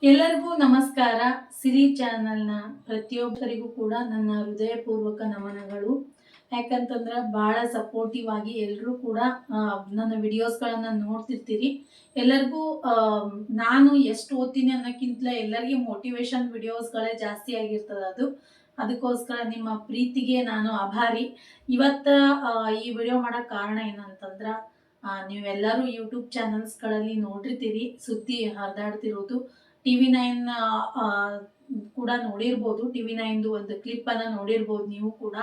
ಎಲ್ಲರಿಗೂ ನಮಸ್ಕಾರ. ಸಿರಿ ಚಾನಲ್ನ ಪ್ರತಿಯೊಬ್ಬರಿಗೂ ಕೂಡ ನನ್ನ ಹೃದಯಪೂರ್ವಕ ನಮನಗಳು. ಯಾಕಂತಂದ್ರೆ ಭಾಳ ಸಪೋರ್ಟಿವ್ ಆಗಿ ಎಲ್ಲರೂ ಕೂಡ ನನ್ನ ವಿಡಿಯೋಸ್ಗಳನ್ನು ನೋಡ್ತಿರ್ತೀರಿ. ಎಲ್ಲರಿಗೂ ನಾನು ಎಷ್ಟು ಓದ್ತೀನಿ ಅನ್ನೋಕ್ಕಿಂತಲೇ ಎಲ್ಲರಿಗೂ ಮೋಟಿವೇಶನ್ ವಿಡಿಯೋಸ್ಗಳೇ ಜಾಸ್ತಿ ಆಗಿರ್ತದೆ. ಅದಕ್ಕೋಸ್ಕರ ನಿಮ್ಮ ಪ್ರೀತಿಗೆ ನಾನು ಆಭಾರಿ. ಇವತ್ತು ಈ ವಿಡಿಯೋ ಮಾಡೋಕ್ಕೆ ಕಾರಣ ಏನಂತಂದ್ರೆ, ನೀವೆಲ್ಲರೂ ಯೂಟ್ಯೂಬ್ ಚಾನಲ್ಸ್ಗಳಲ್ಲಿ ನೋಡಿರ್ತೀರಿ ಸುದ್ದಿ ಹರಿದಾಡ್ತಿರೋದು. TV9 ಕೂಡ ನೋಡಿರ್ಬೋದು. TV9 ಒಂದು ಕ್ಲಿಪ್ ಅನ್ನ ನೋಡಿರ್ಬೋದು ನೀವು ಕೂಡ.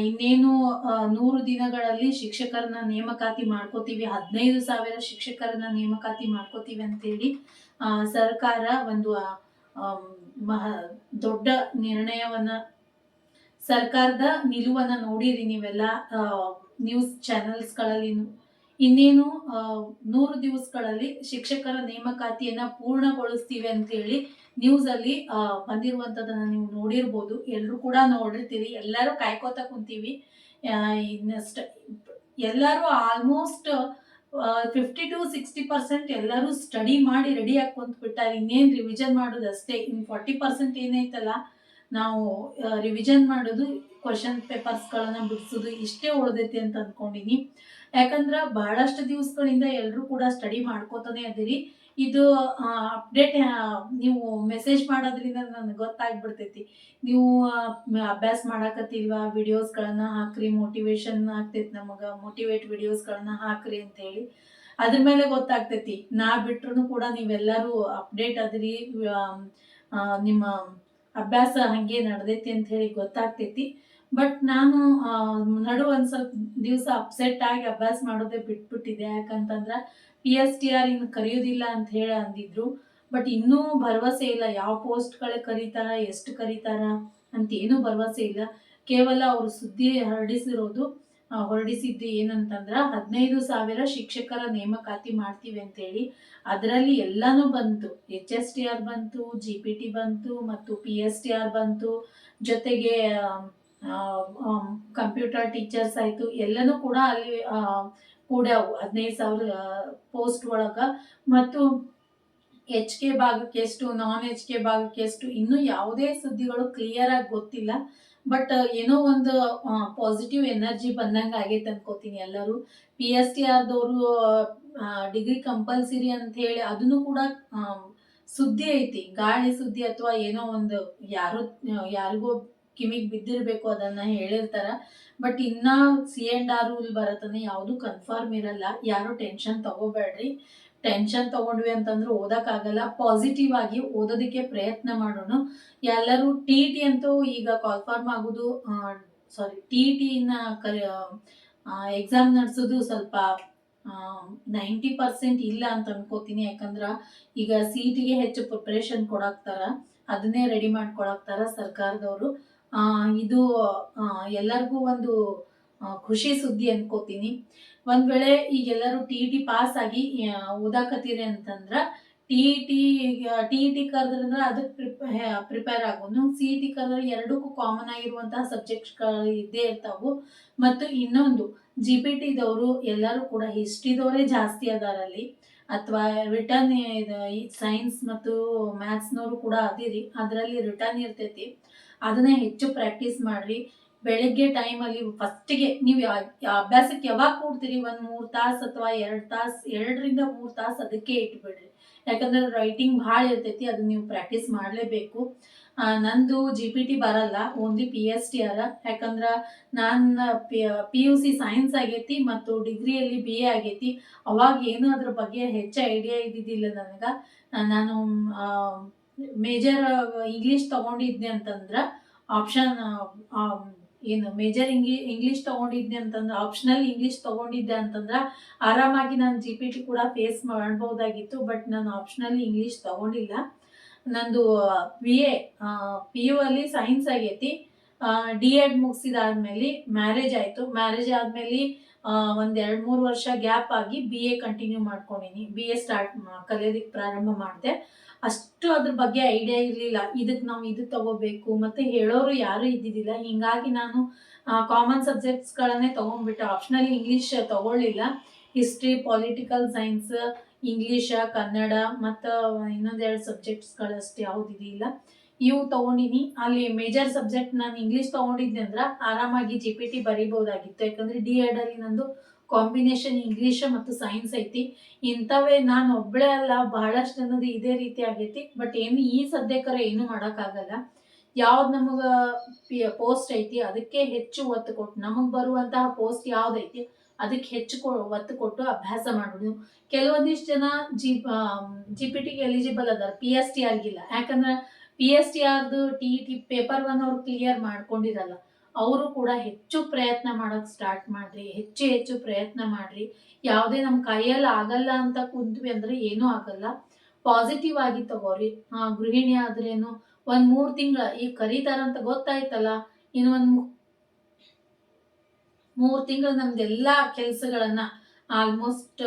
ಇನ್ನೇನು 100 ದಿನಗಳಲ್ಲಿ ಶಿಕ್ಷಕರನ್ನ ನೇಮಕಾತಿ ಮಾಡ್ಕೋತೀವಿ, 15,000 ಶಿಕ್ಷಕರನ್ನ ನೇಮಕಾತಿ ಮಾಡ್ಕೋತೀವಿ ಅಂತೇಳಿ ಸರ್ಕಾರ ಒಂದು ದೊಡ್ಡ ನಿರ್ಣಯವನ್ನ, ಸರ್ಕಾರದ ನಿಲುವನ್ನ ನೋಡಿರಿ ನೀವೆಲ್ಲ ನ್ಯೂಸ್ ಚಾನೆಲ್ಸ್ಗಳಲ್ಲಿ. ಇನ್ನೇನು 100 ದಿವಸಗಳಲ್ಲಿ ಶಿಕ್ಷಕರ ನೇಮಕಾತಿಯನ್ನ ಪೂರ್ಣಗೊಳಿಸ್ತೀವಿ ಅಂತೇಳಿ ನ್ಯೂಸ್ ಅಲ್ಲಿ ಬಂದಿರುವಂತದನ್ನ ನೀವು ನೋಡಿರ್ಬೋದು. ಎಲ್ಲರೂ ಕೂಡ ನೋಡಿರ್ತೀರಿ, ಎಲ್ಲರೂ ಕಾಯ್ಕೋತ ಕುಂತೀವಿ. ಇನ್ನಷ್ಟ ಎಲ್ಲರೂ ಆಲ್ಮೋಸ್ಟ್ 50-60% ಎಲ್ಲರೂ ಸ್ಟಡಿ ಮಾಡಿ ರೆಡಿ ಆಗಿ ಕುಂತ್ಬಿಟ್ಟಾರೆ. ಇನ್ನೇನು ರಿವಿಷನ್ ಮಾಡೋದು ಅಷ್ಟೇ. ಇನ್ನು 40% ಏನೈತಲ್ಲ, ನಾವು ರಿವಿಷನ್ ಮಾಡೋದು, ಕ್ವಶನ್ ಪೇಪರ್ಸ್ಗಳನ್ನ ಬಿಡಿಸೋದು ಇಷ್ಟೇ ಉಳಿದೈತಿ ಅಂತ ಅನ್ಕೊಂಡಿನಿ. ಯಾಕಂದ್ರೆ ಬಹಳಷ್ಟು ದಿವಸಗಳಿಂದ ಎಲ್ಲರೂ ಕೂಡ ಸ್ಟಡಿ ಮಾಡ್ಕೋತಾನೆ ಅದೀರಿ. ಇದು ಅಪ್ಡೇಟ್ ನೀವು ಮೆಸೇಜ್ ಮಾಡೋದ್ರಿಂದ ನನಗೆ ಗೊತ್ತಾಗ್ಬಿಡ್ತೈತಿ, ನೀವು ಅಭ್ಯಾಸ ಮಾಡಕತ್ತಿಲ್ವಾ, ವಿಡಿಯೋಸ್ಗಳನ್ನ ಹಾಕ್ರಿ, ಮೋಟಿವೇಶನ್ ಆಗ್ತೈತಿ ನಮಗೆ, ಮೋಟಿವೇಟ್ ವಿಡಿಯೋಸ್ಗಳನ್ನ ಹಾಕ್ರಿ ಅಂತ ಹೇಳಿ. ಅದ್ರ ಮೇಲೆ ಗೊತ್ತಾಗ್ತೈತಿ. ನಾ ಬಿಟ್ರು ಕೂಡ ನೀವೆಲ್ಲರೂ ಅಪ್ಡೇಟ್ ಅದ್ರಿ, ನಿಮ್ಮ ಅಭ್ಯಾಸ ಹಂಗೆ ನಡೆದೈತಿ ಅಂತ ಹೇಳಿ ಗೊತ್ತಾಗ್ತೈತಿ. ಬಟ್ ನಾನು ಒಂದ್ ಸ್ವಲ್ಪ ದಿವಸ ಅಪ್ಸೆಟ್ ಆಗಿ ಅಭ್ಯಾಸ ಮಾಡೋದೇ ಬಿಟ್ಬಿಟ್ಟಿದೆ. ಯಾಕಂತಂದ್ರೆ PSTR ಇನ್ನು ಕರೆಯೋದಿಲ್ಲ ಅಂತ ಹೇಳಿ ಅಂದಿದ್ರು. ಬಟ್ ಇನ್ನೂ ಭರವಸೆ ಇಲ್ಲ, ಯಾವ ಪೋಸ್ಟ್ಗಳೇ ಕರೀತಾರ, ಎಷ್ಟು ಕರೀತಾರ ಅಂತ ಏನೂ ಭರವಸೆ ಇಲ್ಲ. ಕೇವಲ ಅವರು ಸುದ್ದಿ ಹೊರಡಿಸಿದ್ದು ಏನಂತಂದ್ರ 15,000 ಶಿಕ್ಷಕರ ನೇಮಕಾತಿ ಮಾಡ್ತೀವಿ ಅಂತೇಳಿ. ಅದರಲ್ಲಿ ಎಲ್ಲಾನು ಬಂತು, HSTR ಬಂತು, GPT ಬಂತು ಮತ್ತು PSTR ಬಂತು, ಜೊತೆಗೆ ಕಂಪ್ಯೂಟರ್ ಟೀಚರ್ಸ್ ಆಯ್ತು, ಎಲ್ಲನೂ ಕೂಡ ಅಲ್ಲಿ ಕೂಡ 15,000 ಪೋಸ್ಟ್ ಒಳಗ. ಮತ್ತು HK ಭಾಗಕ್ಕೆ ಎಷ್ಟು, ನಾನ್ HK ಭಾಗಕ್ಕೆ ಎಷ್ಟು, ಇನ್ನೂ ಯಾವುದೇ ಸುದ್ದಿಗಳು ಕ್ಲಿಯರ್ ಆಗಿ ಗೊತ್ತಿಲ್ಲ. ಬಟ್ ಏನೋ ಒಂದು ಪಾಸಿಟಿವ್ ಎನರ್ಜಿ ಬಂದಂಗೆ ಆಗೈತೆ ಅನ್ಕೋತೀನಿ. ಎಲ್ಲರೂ PSTR ದವರು ಡಿಗ್ರಿ ಕಂಪಲ್ಸರಿ ಅಂತ ಹೇಳಿ ಅದನ್ನು ಕೂಡ ಸುದ್ದಿ ಐತಿ, ಗಾಳಿ ಸುದ್ದಿ ಅಥವಾ ಏನೋ ಒಂದು ಯಾರಿಗೋ ಕಿವಿಗೆ ಬಿದ್ದಿರ್ಬೇಕು, ಅದನ್ನ ಹೇಳಿರ್ತಾರ. ಬಟ್ ಇನ್ನ C&R ರೂಲ್ ಬರತ್ತನೆ ಯಾವುದು ಕನ್ಫರ್ಮ್ ಇರಲ್ಲ. ಯಾರು ಟೆನ್ಷನ್ ತಗೋಬೇಡ್ರಿ. ಟೆನ್ಷನ್ ತಗೊಂಡ್ವಿ ಅಂತಂದ್ರೆ ಓದಕ್ಕಾಗಲ್ಲ. ಪಾಸಿಟಿವ್ ಆಗಿ ಓದೋದಕ್ಕೆ ಪ್ರಯತ್ನ ಮಾಡೋಣ. ಎಲ್ಲರೂ TET ಅಂತೂ ಈಗ ಕನ್ಫರ್ಮ್ ಆಗೋದು, TET ಎಕ್ಸಾಮ್ ನಡೆಸೋದು ಸ್ವಲ್ಪ 90% ಇಲ್ಲ ಅಂತ ಅನ್ಕೋತೀನಿ. ಯಾಕಂದ್ರ ಈಗ CETಗೆ ಹೆಚ್ಚು ಪ್ರಿಪರೇಷನ್ ಕೊಡಾಕ್ತಾರ, ಅದನ್ನೇ ರೆಡಿ ಮಾಡ್ಕೊಳಕ್ತಾರ ಸರ್ಕಾರದವರು. ಇದು ಎಲ್ಲರಿಗೂ ಒಂದು ಖುಷಿ ಸುದ್ದಿ ಅನ್ಕೋತೀನಿ. ಒಂದ್ ವೇಳೆ ಈಗ ಎಲ್ಲರೂ TET ಪಾಸ್ ಆಗಿ ಓದಾಕತ್ತೀರಿ ಅಂತಂದ್ರ TET ಕರೆದ್ರಂದ್ರೆ ಅದಕ್ಕೆ ಪ್ರಿಪೇರ್ ಆಗೋನು. CET ಕರೆದ್ರೆ ಎರಡಕ್ಕೂ ಕಾಮನ್ ಆಗಿರುವಂತಹ ಸಬ್ಜೆಕ್ಟ್ಗಳು ಇದ್ದೇ ಇರ್ತಾವು. ಮತ್ತು ಇನ್ನೊಂದು GPT ದವರು ಎಲ್ಲರೂ ಕೂಡ ಹಿಸ್ಟ್ರಿದವರೇ ಜಾಸ್ತಿ ಅದಾರಲ್ಲಿ, ಅಥವಾ ರಿಟರ್ನ್ ಸೈನ್ಸ್ ಮತ್ತು ಮ್ಯಾಥ್ಸ್ನವರು ಕೂಡ ಅದಿರಿ, ಅದರಲ್ಲಿ ರಿಟರ್ನ್ ಇರ್ತೈತಿ. ಅದನ್ನೇ ಹೆಚ್ಚು ಪ್ರಾಕ್ಟೀಸ್ ಮಾಡ್ರಿ. ಬೆಳಿಗ್ಗೆ ಟೈಮಲ್ಲಿ ಫಸ್ಟಿಗೆ ನೀವು ಅಭ್ಯಾಸಕ್ಕೆ ಯಾವಾಗ ಕೂಡ್ತೀರಿ, 1-3 ತಾಸು ಅಥವಾ 2 ತಾಸು, 2-3 ತಾಸು ಅದಕ್ಕೆ ಇಟ್ಬಿಡ್ರಿ. ಯಾಕಂದ್ರೆ ರೈಟಿಂಗ್ ಭಾಳ ಇರ್ತೈತಿ, ಅದನ್ನ ನೀವು ಪ್ರಾಕ್ಟೀಸ್ ಮಾಡಲೇಬೇಕು. ನಂದು GPT ಬರಲ್ಲ, ಓನ್ಲಿ PSTR. ಯಾಕಂದ್ರ ನಾನು PUC ಸೈನ್ಸ್ ಆಗೈತಿ ಮತ್ತು ಡಿಗ್ರಿಯಲ್ಲಿ BA ಆಗೈತಿ. ಅವಾಗ ಏನು ಅದ್ರ ಬಗ್ಗೆ ಹೆಚ್ಚು ಐಡಿಯಾ ಇದ್ದಿದ್ದಿಲ್ಲ ನನಗೆ. ನಾನು ಮೇಜರ್ ಇಂಗ್ಲೀಷ್ ತಗೊಂಡಿದ್ದೆ ಅಂತಂದ್ರ ಆಪ್ಷನ್ ಏನು ಮೇಜರ್ ಇಂಗ್ಲೀಷ್ ತಗೊಂಡಿದ್ದೆ ಅಂತಂದ್ರೆ, ಆಪ್ಷನಲ್ ಇಂಗ್ಲೀಷ್ ತಗೊಂಡಿದ್ದೆ ಅಂತಂದ್ರೆ ಆರಾಮಾಗಿ ನಾನು GPT ಕೂಡ ಫೇಸ್ ಮಾಡ್ಬೋದಾಗಿತ್ತು. ಬಟ್ ನಾನು ಆಪ್ಷನಲ್ ಇಂಗ್ಲೀಷ್ ತಗೊಂಡಿಲ್ಲ. ನಂದು BA PU ಅಲ್ಲಿ ಸೈನ್ಸ್ ಆಗೈತಿ. D.Ed ಮುಗಿಸಿದಾದ್ಮೇಲೆ ಮ್ಯಾರೇಜ್ ಆಯ್ತು. ಮ್ಯಾರೇಜ್ ಆದ್ಮೇಲೆ 1-2-3 ವರ್ಷ ಗ್ಯಾಪ್ ಆಗಿ BA ಕಂಟಿನ್ಯೂ ಮಾಡ್ಕೊಂಡಿನಿ. BA ಕಲಿಯೋದಕ್ಕೆ ಪ್ರಾರಂಭ ಮಾಡಿದೆ. ಅಷ್ಟು ಅದ್ರ ಬಗ್ಗೆ ಐಡಿಯಾ ಇರಲಿಲ್ಲ. ನಾವು ಇದು ತಗೋಬೇಕು ಮತ್ತೆ ಹೇಳೋರು ಯಾರು ಇದ್ದಿದ್ದಿಲ್ಲ. ಹಿಂಗಾಗಿ ನಾನು ಕಾಮನ್ ಸಬ್ಜೆಕ್ಟ್ಸ್ಗಳನ್ನೇ ತಗೊಂಡ್ಬಿಟ್ಟೆ. ಆಪ್ಷನಲ್ ಇಂಗ್ಲೀಷ್ ತಗೊಳ್ಳಿಲ್ಲ. History, political science English, Kannada ಮತ್ತು ಇನ್ನೊಂದೆರಡು ಸಬ್ಜೆಕ್ಟ್ಸ್ಗಳಷ್ಟು ಯಾವುದಿದೆಯಿಲ್ಲ, ಇವು ತೊಗೊಂಡಿನಿ. ಅಲ್ಲಿ ಮೇಜರ್ ಸಬ್ಜೆಕ್ಟ್ ನಾನು ಇಂಗ್ಲೀಷ್ ತೊಗೊಂಡಿದ್ದೆ ಅಂದ್ರೆ ಆರಾಮಾಗಿ GPT ಬರೀಬೋದಾಗಿತ್ತು. ಯಾಕಂದರೆ D.Ed ನಂದು ಕಾಂಬಿನೇಷನ್ ಇಂಗ್ಲೀಷ್ ಮತ್ತು ಸೈನ್ಸ್ ಐತಿ. ಇಂಥವೇ ನಾನು ಒಬ್ಬಳೇ ಅಲ್ಲ, ಬಹಳಷ್ಟು ಅನ್ನೋದು ಇದೇ ರೀತಿ ಆಗೈತಿ. ಬಟ್ ಏನು ಈ ಸದ್ಯಕ್ಕರ ಏನು ಮಾಡೋಕ್ಕಾಗಲ್ಲ. ಯಾವ್ದು ನಮಗೆ ಪೋಸ್ಟ್ ಐತಿ ಅದಕ್ಕೆ ಹೆಚ್ಚು ಒತ್ತು ಕೊಟ್ಟು, ನಮಗೆ ಬರುವಂತಹ ಪೋಸ್ಟ್ ಯಾವ್ದೈತಿ ಅದಕ್ಕೆ ಹೆಚ್ಚು ಒತ್ತು ಕೊಟ್ಟು ಅಭ್ಯಾಸ ಮಾಡೋದು. ಕೆಲವೊಂದಿಷ್ಟು ಜನ GPT ಎಲಿಜಿಬಲ್ ಅದಾರ, PSTR ಗಿಲ್ಲ. ಯಾಕಂದ್ರೆ PSTR TET ಪೇಪರ್ 1 ಅವ್ರು ಕ್ಲಿಯರ್ ಮಾಡ್ಕೊಂಡಿರಲ್ಲ. ಅವರು ಕೂಡ ಹೆಚ್ಚು ಪ್ರಯತ್ನ ಮಾಡಕ್ ಸ್ಟಾರ್ಟ್ ಮಾಡ್ರಿ, ಹೆಚ್ಚು ಪ್ರಯತ್ನ ಮಾಡ್ರಿ. ಯಾವುದೇ ನಮ್ಮ ಕೈಯಲ್ಲಿ ಆಗಲ್ಲ ಅಂತ ಕುಂತ್ವಿ ಅಂದ್ರೆ ಏನೂ ಆಗಲ್ಲ. ಪಾಸಿಟಿವ್ ಆಗಿ ತಗೋರಿ. ಗೃಹಿಣಿ ಆದ್ರೇನು ಒಂದ್ 3 ತಿಂಗಳ ಈಗ ಕರೀತಾರಂತ ಗೊತ್ತಾಯ್ತಲ್ಲ, ಇನ್ನು ಒಂದ್ 3 ತಿಂಗಳು ನಮ್ದೆಲ್ಲಾ ಕೆಲ್ಸಗಳನ್ನ ಆಲ್ಮೋಸ್ಟ್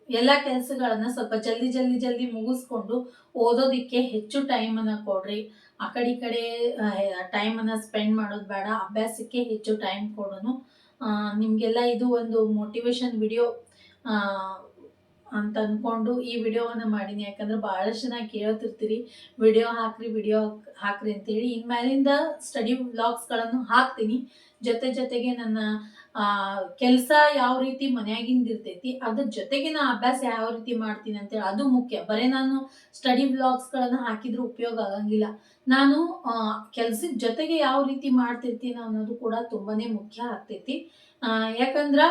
ಎಲ್ಲ ಕೆಲಸಗಳನ್ನ ಸ್ವಲ್ಪ ಜಲ್ದಿ ಮುಗಿಸ್ಕೊಂಡು ಓದೋದಿಕ್ಕೆ ಹೆಚ್ಚು ಟೈಮನ್ನು ಕೊಡ್ರಿ. ಆ ಕಡೆ ಟೈಮನ್ನು ಸ್ಪೆಂಡ್ ಮಾಡೋದು ಬೇಡ, ಅಭ್ಯಾಸಕ್ಕೆ ಹೆಚ್ಚು ಟೈಮ್ ಕೊಡೋನು. ನಿಮಗೆಲ್ಲ ಇದು ಒಂದು ಮೋಟಿವೇಶನ್ ವಿಡಿಯೋ ಅಂತ ಅಂದ್ಕೊಂಡು ಈ ವಿಡಿಯೋವನ್ನು ಮಾಡೀನಿ. ಯಾಕಂದ್ರೆ ಭಾಳಷ್ಟು ಜನ ಕೇಳ್ತಿರ್ತೀರಿ ವಿಡಿಯೋ ಹಾಕ್ರಿ ಅಂತೇಳಿ. ಇನ್ಮೇಲಿಂದ ಸ್ಟಡಿ ವ್ಲಾಗ್ಸ್ಗಳನ್ನು ಹಾಕ್ತೀನಿ. ಜೊತೆಗೆ ನನ್ನ ಕೆಲಸ ಯಾವ ರೀತಿ ಮನೆಯಾಗಿಂದ ಇರ್ತೈತಿ, ಅದ್ರ ಜೊತೆಗೆ ನಾ ಅಭ್ಯಾಸ ಯಾವ ರೀತಿ ಮಾಡ್ತೀನಿ ಅಂತೇಳಿ ಅದು ಮುಖ್ಯ. ಬರೀ ನಾನು ಸ್ಟಡಿ ವ್ಲಾಗ್ಸ್ಗಳನ್ನು ಹಾಕಿದ್ರೆ ಉಪಯೋಗ ಆಗಂಗಿಲ್ಲ. ನಾನು ಕೆಲ್ಸದ ಜೊತೆಗೆ ಯಾವ ರೀತಿ ಮಾಡ್ತಿರ್ತೀನಿ ಅನ್ನೋದು ಕೂಡ ತುಂಬಾನೇ ಮುಖ್ಯ ಆಗ್ತೈತಿ. ಯಾಕಂದ್ರ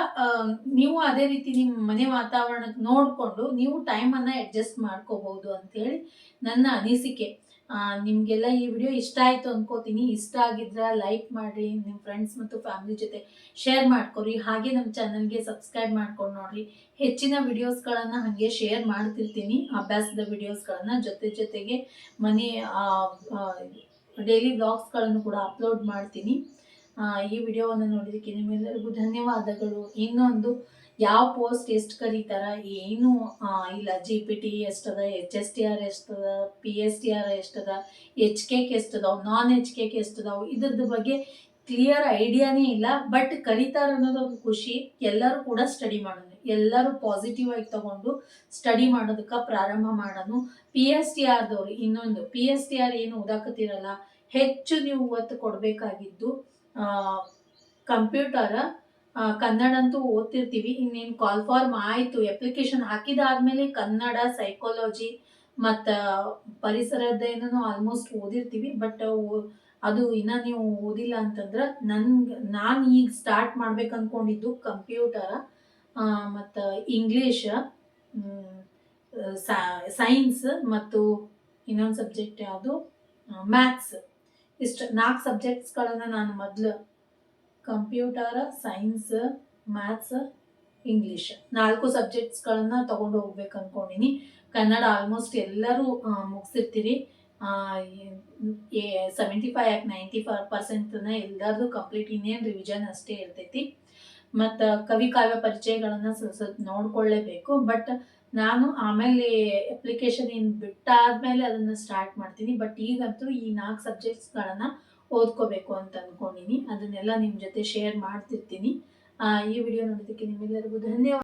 ನೀವು ಅದೇ ರೀತಿ ನಿಮ್ಮ ಮನೆ ವಾತಾವರಣಕ್ಕೆ ನೋಡ್ಕೊಂಡು ನೀವು ಟೈಮನ್ನು ಅಡ್ಜಸ್ಟ್ ಮಾಡ್ಕೋಬಹುದು ಅಂತೇಳಿ ನನ್ನ ಅನಿಸಿಕೆ. ನಿಮಗೆಲ್ಲ ಈ ವಿಡಿಯೋ ಇಷ್ಟ ಆಯಿತು ಅನ್ಕೋತೀನಿ. ಇಷ್ಟ ಆಗಿದ್ರೆ ಲೈಕ್ ಮಾಡಿರಿ, ನಿಮ್ಮ ಫ್ರೆಂಡ್ಸ್ ಮತ್ತು ಫ್ಯಾಮಿಲಿ ಜೊತೆ ಶೇರ್ ಮಾಡ್ಕೊರಿ. ಹಾಗೆ ನಮ್ಮ ಚಾನಲ್ಗೆ ಸಬ್ಸ್ಕ್ರೈಬ್ ಮಾಡ್ಕೊಂಡು ನೋಡ್ರಿ. ಹೆಚ್ಚಿನ ವಿಡಿಯೋಸ್ಗಳನ್ನು ಹಾಗೆ ಶೇರ್ ಮಾಡ್ತಿರ್ತೀನಿ, ಅಭ್ಯಾಸದ ವಿಡಿಯೋಸ್ಗಳನ್ನು. ಜೊತೆಗೆ ಮನೆ ಡೈಲಿ ವ್ಲಾಗ್ಸ್ಗಳನ್ನು ಕೂಡ ಅಪ್ಲೋಡ್ ಮಾಡ್ತೀನಿ. ಈ ವಿಡಿಯೋವನ್ನು ನೋಡಿದ್ದಕ್ಕೆ ನಿಮ್ಮೆಲ್ಲರಿಗೂ ಧನ್ಯವಾದಗಳು. ಇನ್ನೊಂದು ಯಾವ ಪೋಸ್ಟ್ ಎಷ್ಟು ಕರೀತಾರ ಏನು ಇಲ್ಲ, GPT ಎಷ್ಟದ, HSTR ಎಷ್ಟದ, PSTR ಎಷ್ಟದ, HK ಎಷ್ಟದಾವ್, ನಾನ್ HK ಎಷ್ಟದಾವ್, ಇದ್ರದ್ದು ಬಗ್ಗೆ ಕ್ಲಿಯರ್ ಐಡಿಯಾನೇ ಇಲ್ಲ. ಬಟ್ ಕರೀತಾರ ಅನ್ನೋದೊಂದು ಖುಷಿ. ಎಲ್ಲರೂ ಕೂಡ ಸ್ಟಡಿ ಮಾಡೋಣ, ಎಲ್ಲರೂ ಪಾಸಿಟಿವ್ ಆಗಿ ತಗೊಂಡು ಸ್ಟಡಿ ಮಾಡೋದಕ್ಕೆ ಪ್ರಾರಂಭ ಮಾಡೋಣ. PSTRದವ್ರು ಇನ್ನೊಂದು PSTR ಏನು ಓದಾಕತ್ತಿರಲ್ಲ, ಹೆಚ್ಚು ನೀವು ಒತ್ತು ಕೊಡಬೇಕಾಗಿದ್ದು ಕಂಪ್ಯೂಟರ್, ಕನ್ನಡ ಅಂತೂ ಓದ್ತಿರ್ತೀವಿ. ಇನ್ನೇನು ಕಾಲ್ ಫಾರ್ಮ್ ಆಯಿತು, ಅಪ್ಲಿಕೇಶನ್ ಹಾಕಿದಾದ್ಮೇಲೆ ಕನ್ನಡ, ಸೈಕಾಲಜಿ ಮತ್ತು ಪರಿಸರದ್ದೇನೂ ಆಲ್ಮೋಸ್ಟ್ ಓದಿರ್ತೀವಿ. ಬಟ್ ಅದು ಇನ್ನೂ ನೀವು ಓದಿಲ್ಲ ಅಂತಂದ್ರೆ ನಾನು ಈಗ ಸ್ಟಾರ್ಟ್ ಮಾಡ್ಬೇಕು ಅಂದ್ಕೊಂಡಿದ್ದು ಕಂಪ್ಯೂಟರ ಮತ್ತು ಇಂಗ್ಲೀಷ್, ಸೈನ್ಸ್ ಮತ್ತು ಇನ್ನೊಂದು ಸಬ್ಜೆಕ್ಟ್ ಯಾವುದು ಮ್ಯಾಥ್ಸ್. ಇಷ್ಟು 4 ಸಬ್ಜೆಕ್ಟ್ಸ್ಗಳನ್ನು ನಾನು ಮೊದಲು ಕಂಪ್ಯೂಟರ್, ಸೈನ್ಸ್, ಮ್ಯಾಥ್ಸ್, ಇಂಗ್ಲೀಷ್ 4 ಸಬ್ಜೆಕ್ಟ್ಸ್ಗಳನ್ನು ತೊಗೊಂಡು ಹೋಗ್ಬೇಕು ಅಂದ್ಕೊಂಡಿನಿ. ಕನ್ನಡ ಆಲ್ಮೋಸ್ಟ್ ಎಲ್ಲರೂ ಮುಗಿಸಿರ್ತೀರಿ. 75-90% ಎಲ್ಲರದು ಕಂಪ್ಲೀಟ್, ಇನ್ನೇನು ರಿವಿಷನ್ ಅಷ್ಟೇ ಇರ್ತೈತಿ. ಮತ್ತು ಕವಿ ಕಾವ್ಯ ಪರಿಚಯಗಳನ್ನು ಸ್ವಲ್ಪ ನೋಡ್ಕೊಳ್ಳೇಬೇಕು. ಬಟ್ ನಾನು ಆಮೇಲೆ ಅಪ್ಲಿಕೇಶನ್ ಬಿಟ್ಟಾದ್ಮೇಲೆ ಅದನ್ನು ಸ್ಟಾರ್ಟ್ ಮಾಡ್ತೀನಿ. ಬಟ್ ಈಗಂತೂ ಈ 4 ಸಬ್ಜೆಕ್ಟ್ಸ್ಗಳನ್ನು ಓದ್ಕೋಬೇಕು ಅಂತ ಅಂದ್ಕೊಂಡಿನಿ. ಅದನ್ನೆಲ್ಲ ನಿಮ್ಮ ಜೊತೆ ಶೇರ್ ಮಾಡ್ತಿರ್ತೀನಿ. ಈ ವಿಡಿಯೋ ನೋಡೋದಕ್ಕೆ ನಿಮ್ಮೆಲ್ಲರಿಗೂ ಧನ್ಯವಾದ.